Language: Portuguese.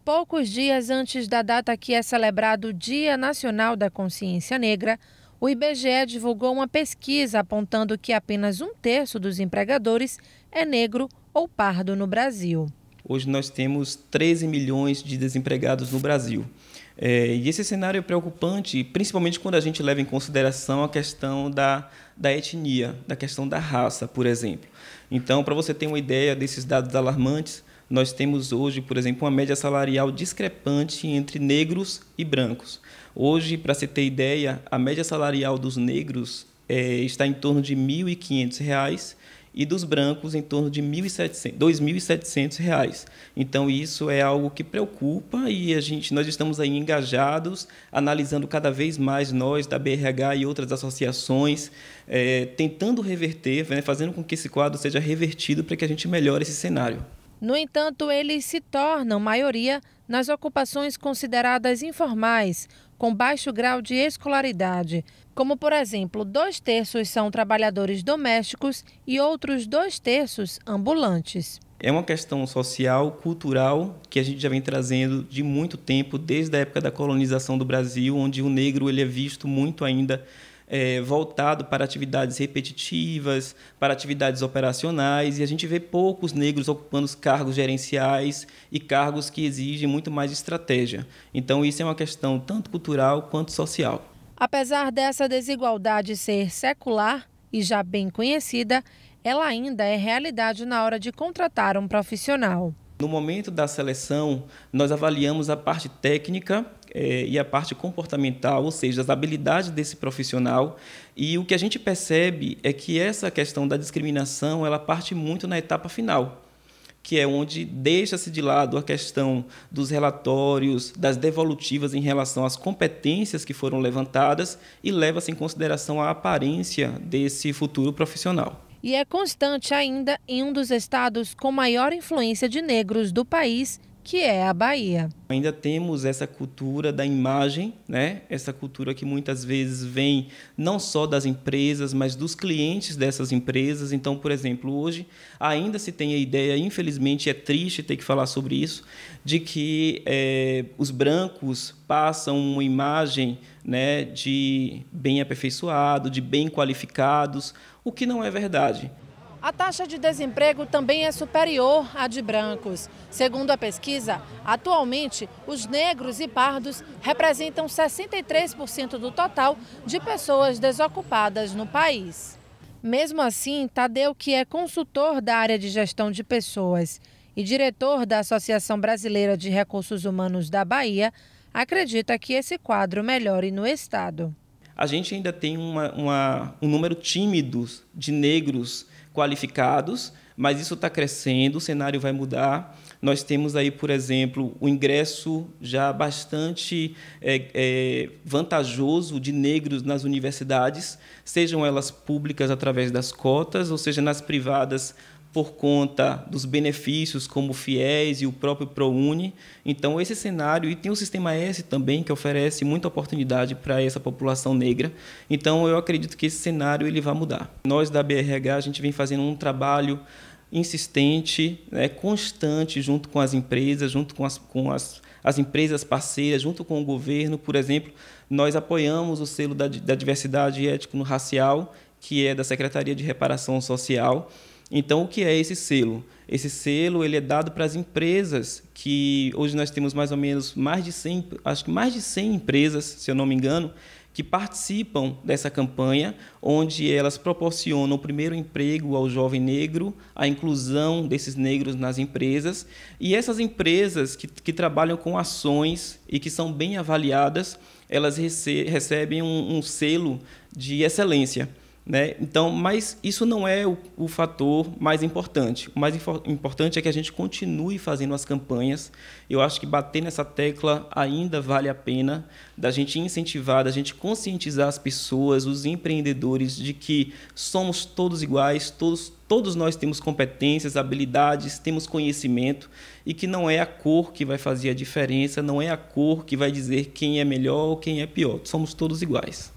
poucos dias antes da data que é celebrado o Dia Nacional da Consciência Negra, o IBGE divulgou uma pesquisa apontando que apenas 1/3 dos empregadores é negro ou pardo no Brasil. Hoje nós temos 13 milhões de desempregados no Brasil. E esse cenário é preocupante, principalmente quando a gente leva em consideração a questão da etnia, da questão da raça, por exemplo. Então, para você ter uma ideia desses dados alarmantes, nós temos hoje, por exemplo, uma média salarial discrepante entre negros e brancos. Hoje, para você ter ideia, a média salarial dos negros está em torno de R$ 1.500 e dos brancos em torno de R$ 2.700. Então, isso é algo que preocupa e nós estamos aí engajados, analisando cada vez mais nós, da BRH e outras associações, tentando reverter, fazendo com que esse quadro seja revertido para que a gente melhore esse cenário. No entanto, eles se tornam maioria nas ocupações consideradas informais, com baixo grau de escolaridade, como, por exemplo, 2/3 são trabalhadores domésticos e outros 2/3 ambulantes. É uma questão social, cultural, que a gente já vem trazendo de muito tempo, desde a época da colonização do Brasil, onde o negro ele é visto muito ainda voltado para atividades repetitivas, para atividades operacionais, e a gente vê poucos negros ocupando os cargos gerenciais e cargos que exigem muito mais estratégia. Então, isso é uma questão tanto cultural quanto social. Apesar dessa desigualdade ser secular e já bem conhecida, ela ainda é realidade na hora de contratar um profissional. No momento da seleção, nós avaliamos a parte técnica e a parte comportamental, ou seja, as habilidades desse profissional. E o que a gente percebe é que essa questão da discriminação, ela parte muito na etapa final, que é onde deixa-se de lado a questão dos relatórios, das devolutivas em relação às competências que foram levantadas e leva-se em consideração a aparência desse futuro profissional. E é constante ainda em um dos estados com maior influência de negros do país, que é a Bahia. Ainda temos essa cultura da imagem, Essa cultura que muitas vezes vem não só das empresas, mas dos clientes dessas empresas. Então, por exemplo, hoje ainda se tem a ideia, infelizmente é triste ter que falar sobre isso, de que os brancos passam uma imagem de bem aperfeiçoado, de bem qualificados, o que não é verdade. A taxa de desemprego também é superior à de brancos. Segundo a pesquisa, atualmente, os negros e pardos representam 63% do total de pessoas desocupadas no país. Mesmo assim, Tadeu, que é consultor da área de gestão de pessoas e diretor da Associação Brasileira de Recursos Humanos da Bahia, acredita que esse quadro melhore no estado. A gente ainda tem um número tímido de negros qualificados, mas isso está crescendo, o cenário vai mudar. Nós temos aí, por exemplo, o ingresso já bastante vantajoso de negros nas universidades, sejam elas públicas através das cotas, ou seja, nas privadas por conta dos benefícios como o FIES e o próprio ProUni. Então, esse cenário, e tem o Sistema S também, que oferece muita oportunidade para essa população negra. Então, eu acredito que esse cenário ele vai mudar. Nós, da BRH, a gente vem fazendo um trabalho insistente, constante, junto com as empresas, junto com as empresas parceiras, junto com o governo. Por exemplo, nós apoiamos o selo da diversidade étnico-racial, que é da Secretaria de Reparação Social. Então, o que é esse selo? Esse selo ele é dado para as empresas, que hoje nós temos mais ou menos mais de 100 empresas, se eu não me engano, que participam dessa campanha, onde elas proporcionam o primeiro emprego ao jovem negro, a inclusão desses negros nas empresas. E essas empresas que trabalham com ações e que são bem avaliadas, elas recebem um selo de excelência. Então, mas isso não é o fator mais importante. O mais importante é que a gente continue fazendo as campanhas. Eu acho que bater nessa tecla ainda vale a pena, da gente incentivar, da gente conscientizar as pessoas, os empreendedores, de que somos todos iguais, todos nós temos competências, habilidades, temos conhecimento, e que não é a cor que vai fazer a diferença, não é a cor que vai dizer quem é melhor ou quem é pior. Somos todos iguais.